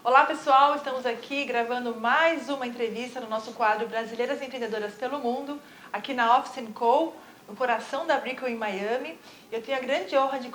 Olá pessoal, estamos aqui gravando mais uma entrevista no nosso quadro Brasileiras Empreendedoras pelo Mundo, aqui na Office & Co, no coração da Brickell em Miami. Eu tenho a grande honra de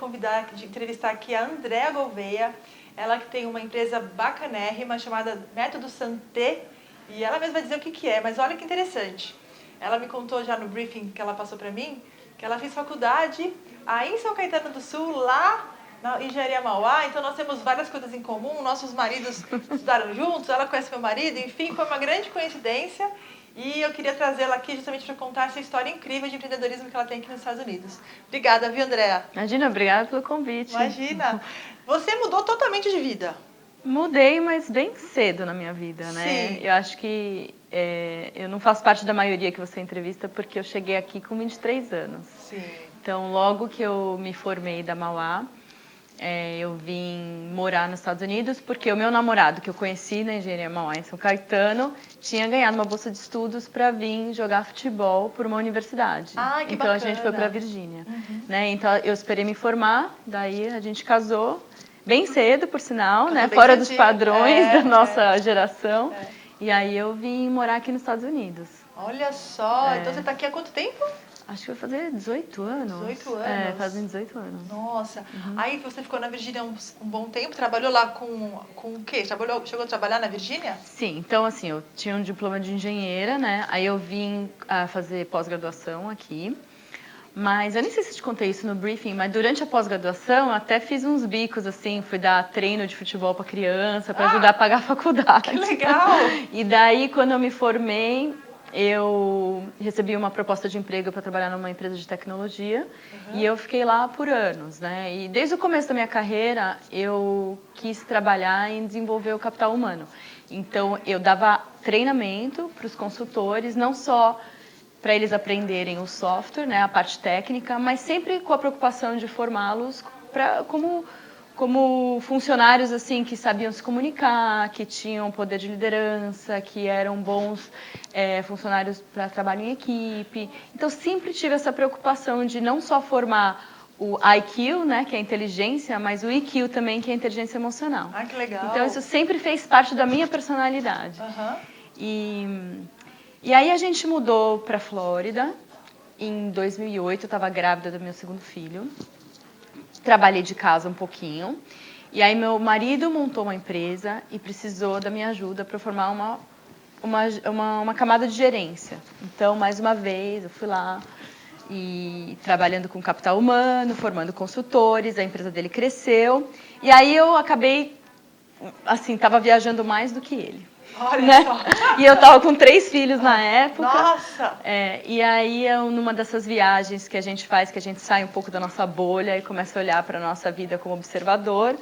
entrevistar aqui a Andréa Gouveia, ela que tem uma empresa bacanérrima chamada Método Santé, e ela mesma vai dizer o que é, mas olha que interessante. Ela me contou já no briefing que ela passou para mim, que ela fez faculdade aí em São Caetano do Sul, lá na Engenharia Mauá, então nós temos várias coisas em comum, nossos maridos estudaram juntos, ela conhece meu marido, enfim, foi uma grande coincidência e eu queria trazê-la aqui justamente para contar essa história incrível de empreendedorismo que ela tem aqui nos Estados Unidos. Obrigada, viu, Andréa? Imagina, obrigada pelo convite. Imagina. Você mudou totalmente de vida. Mudei, mas bem cedo na minha vida, né? Sim. Eu acho que eu não faço parte da maioria que você entrevista porque eu cheguei aqui com 23 anos. Sim. Então, logo que eu me formei da Mauá, eu vim morar nos Estados Unidos porque o meu namorado, que eu conheci na Engenharia Mauá em São Caetano, tinha ganhado uma bolsa de estudos para vir jogar futebol por uma universidade. Ah, que então bacana. A gente foi para Virgínia, né? Então eu esperei me formar, daí a gente casou bem cedo, por sinal, né? Fora dos padrões da nossa geração. E aí eu vim morar aqui nos Estados Unidos. Olha só, então você está aqui há quanto tempo? Acho que vai fazer 18 anos. 18 anos? Fazem 18 anos. Nossa. Aí você ficou na Virgínia um bom tempo, trabalhou lá com o quê? Chegou a trabalhar na Virgínia? Sim, então assim, eu tinha um diploma de engenheira, né? Aí eu vim a fazer pós-graduação aqui. Mas eu nem sei se te contei isso no briefing, mas durante a pós-graduação eu até fiz uns bicos, assim, fui dar treino de futebol para criança, para ajudar a pagar a faculdade. Que legal! E daí, quando eu me formei, eu recebi uma proposta de emprego para trabalhar numa empresa de tecnologia e eu fiquei lá por anos, né? E desde o começo da minha carreira, eu quis trabalhar em desenvolver o capital humano. Então, eu dava treinamento para os consultores, não só para eles aprenderem o software, né, a parte técnica, mas sempre com a preocupação de formá-los como funcionários assim que sabiam se comunicar, que tinham poder de liderança, que eram bons funcionários para trabalho em equipe. Então sempre tive essa preocupação de não só formar o IQ, né, que é a inteligência, mas o EQ também, que é a inteligência emocional. Ah, que legal! Então isso sempre fez parte da minha personalidade. E aí a gente mudou para a Flórida. Em 2008 eu estava grávida do meu segundo filho. Trabalhei de casa um pouquinho. E aí meu marido montou uma empresa e precisou da minha ajuda para formar uma camada de gerência. Então, mais uma vez, eu fui lá e trabalhando com capital humano, formando consultores, a empresa dele cresceu. E aí eu acabei, assim, estava viajando mais do que ele. Olha só. E eu tava com 3 filhos na época. Nossa! E aí, numa dessas viagens que a gente faz, que a gente sai um pouco da nossa bolha e começa a olhar para a nossa vida como observador,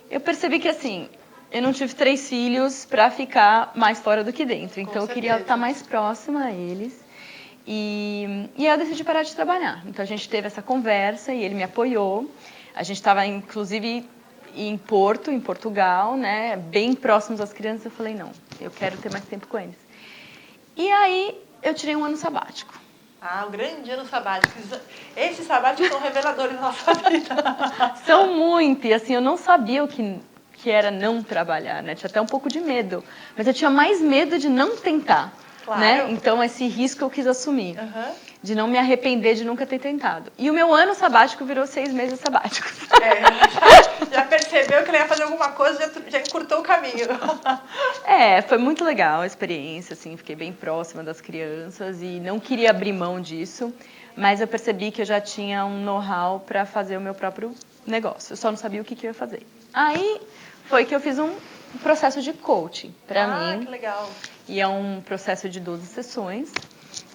eu percebi que, assim, eu não tive 3 filhos para ficar mais fora do que dentro. Então, eu queria estar mais próxima a eles. E aí eu decidi parar de trabalhar. Então, a gente teve essa conversa e ele me apoiou. A gente estava, inclusive, em Portugal, né, bem próximos às crianças. Eu falei, não, eu quero ter mais tempo com eles. E aí eu tirei um ano sabático. Ah, um grande ano sabático. Esses sabáticos são reveladores da nossa vida. São muito, e assim, eu não sabia o que era não trabalhar, né, tinha até um pouco de medo, mas eu tinha mais medo de não tentar, claro. Né, então esse risco eu quis assumir. De não me arrepender de nunca ter tentado. E o meu ano sabático virou 6 meses sabáticos. Já percebeu que ele ia fazer alguma coisa, já encurtou o caminho. Foi muito legal a experiência, assim, fiquei bem próxima das crianças e não queria abrir mão disso, mas eu percebi que eu já tinha um know-how para fazer o meu próprio negócio, eu só não sabia o que eu ia fazer. Aí foi que eu fiz um processo de coaching para mim. Ah, que legal. E é um processo de 12 sessões,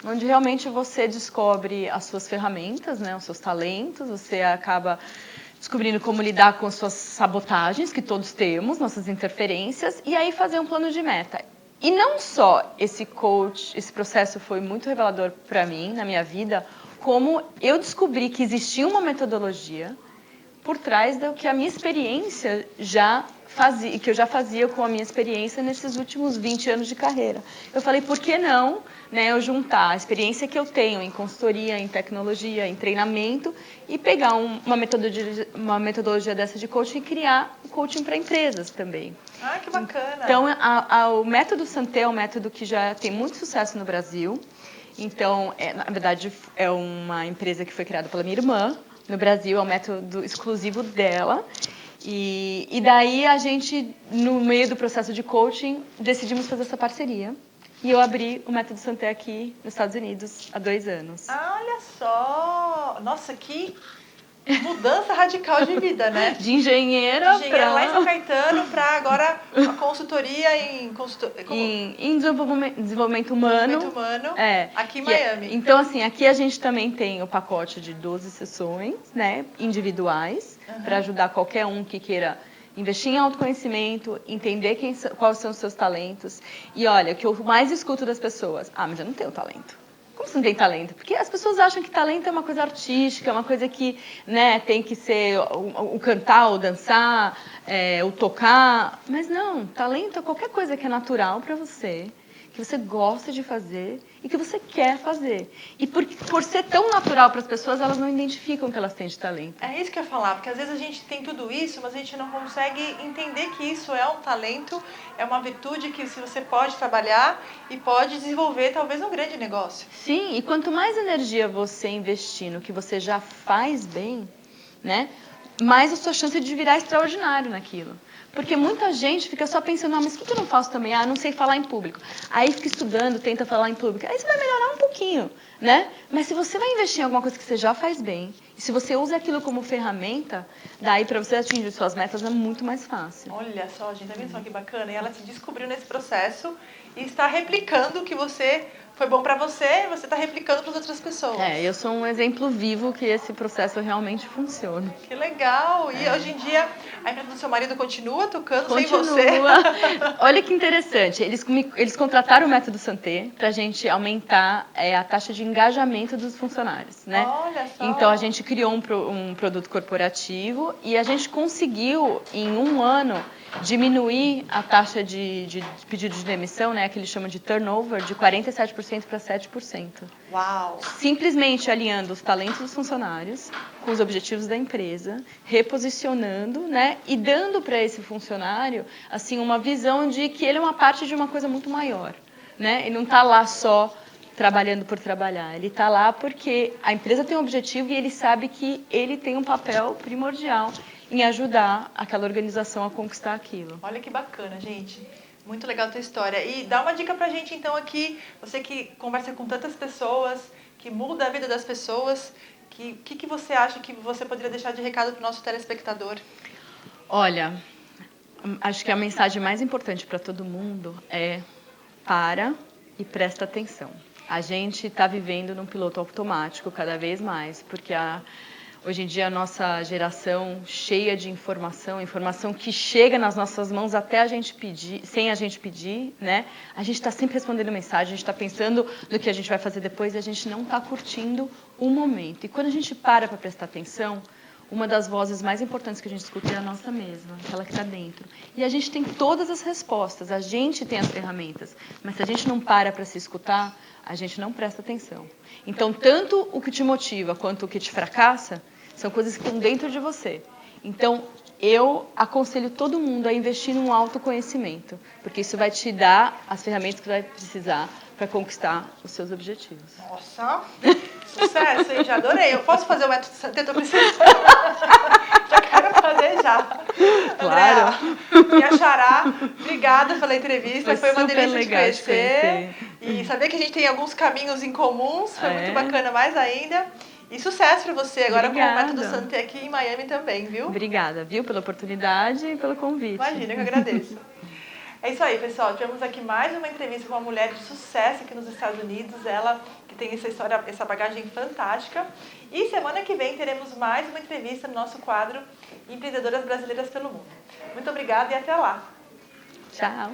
onde realmente você descobre as suas ferramentas, né, os seus talentos, você acaba descobrindo como lidar com as suas sabotagens, que todos temos, nossas interferências, e aí fazer um plano de meta. E não só esse processo foi muito revelador para mim, na minha vida, como eu descobri que existia uma metodologia por trás do que a minha experiência já que eu já fazia com a minha experiência nesses últimos 20 anos de carreira. Eu falei, por que não, né, eu juntar a experiência que eu tenho em consultoria, em tecnologia, em treinamento e pegar uma metodologia dessa de coaching e criar o coaching para empresas também. Ah, que bacana! Então, o método Santé é um método que já tem muito sucesso no Brasil. Então, na verdade, é uma empresa que foi criada pela minha irmã. No Brasil, é um método exclusivo dela. E daí, a gente, no meio do processo de coaching, decidimos fazer essa parceria. E eu abri o método Santé aqui nos Estados Unidos há 2 anos. Ah, olha só! Nossa, que mudança radical de vida, né? De engenheira lá em São Caetano para agora a consultoria em desenvolvimento humano. Aqui em Miami. Então, assim, aqui a gente também tem o pacote de 12 sessões, né, individuais, para ajudar qualquer um que queira investir em autoconhecimento, entender quais são os seus talentos. E olha, o que eu mais escuto das pessoas, mas eu não tenho talento. Como você não tem talento? Porque as pessoas acham que talento é uma coisa artística, é uma coisa que, né, tem que ser o cantar, o dançar, o tocar. Mas não, talento é qualquer coisa que é natural para você, que você gosta de fazer e que você quer fazer. E por ser tão natural para as pessoas, elas não identificam que elas têm de talento. É isso que eu ia falar, porque às vezes a gente tem tudo isso, mas a gente não consegue entender que isso é um talento, é uma virtude que você pode trabalhar e pode desenvolver talvez um grande negócio. Sim, e quanto mais energia você investir no que você já faz bem, né, mais a sua chance de virar extraordinário naquilo. Porque muita gente fica só pensando, mas o que eu não faço também? Não sei falar em público. Aí fica estudando, tenta falar em público. Aí você vai melhorar um pouquinho, né? Mas se você vai investir em alguma coisa que você já faz bem, e se você usa aquilo como ferramenta, daí para você atingir suas metas é muito mais fácil. Olha só, gente, tá vendo só que bacana? E ela se descobriu nesse processo e está replicando o que foi bom para você e você está replicando para as outras pessoas. Eu sou um exemplo vivo que esse processo realmente funciona. Que legal! E hoje em dia, a empresa do seu marido continua tocando sem você? Olha que interessante. Eles contrataram o método Santé para a gente aumentar a taxa de engajamento dos funcionários, né? Olha só! Então, a gente criou um produto corporativo e a gente conseguiu, em 1 ano, diminuir a taxa de pedido de demissão, né, que eles chamam de turnover, de 47% para 7%. Uau! Simplesmente alinhando os talentos dos funcionários com os objetivos da empresa, reposicionando, né, e dando para esse funcionário assim uma visão de que ele é uma parte de uma coisa muito maior, né? Ele não está lá só trabalhando por trabalhar, ele está lá porque a empresa tem um objetivo e ele sabe que ele tem um papel primordial em ajudar aquela organização a conquistar aquilo. Olha que bacana, gente. Muito legal a tua história. E dá uma dica pra gente, então, aqui, você que conversa com tantas pessoas, que muda a vida das pessoas, que você acha que você poderia deixar de recado pro nosso telespectador? Olha, acho que a mensagem mais importante para todo mundo é para e presta atenção. A gente está vivendo num piloto automático cada vez mais, porque hoje em dia a nossa geração cheia de informação que chega nas nossas mãos até a gente pedir, sem a gente pedir, né? A gente está sempre respondendo mensagem, a gente está pensando no que a gente vai fazer depois e a gente não está curtindo o momento. E quando a gente para prestar atenção, uma das vozes mais importantes que a gente escuta é a nossa mesma, aquela que está dentro. E a gente tem todas as respostas, a gente tem as ferramentas, mas se a gente não para se escutar, a gente não presta atenção. Então, tanto o que te motiva quanto o que te fracassa são coisas que estão dentro de você. Então, eu aconselho todo mundo a investir num autoconhecimento, porque isso vai te dar as ferramentas que vai precisar para conquistar os seus objetivos. Nossa, sucesso, hein? Já adorei. Eu posso fazer o método Santé? Tô precisando. Já quero fazer já. Claro. Andréa, minha xará, obrigada pela entrevista. Foi uma delícia te conhecer. E saber que a gente tem alguns caminhos em comuns foi muito bacana, mais ainda. E sucesso para você agora com o método Santé aqui em Miami também, viu? Obrigada, viu, pela oportunidade e pelo convite. Imagina, que eu agradeço. É isso aí, pessoal. Tivemos aqui mais uma entrevista com uma mulher de sucesso aqui nos Estados Unidos. Ela que tem essa história, essa bagagem fantástica. E semana que vem teremos mais uma entrevista no nosso quadro Empreendedoras Brasileiras pelo Mundo. Muito obrigada e até lá. Tchau.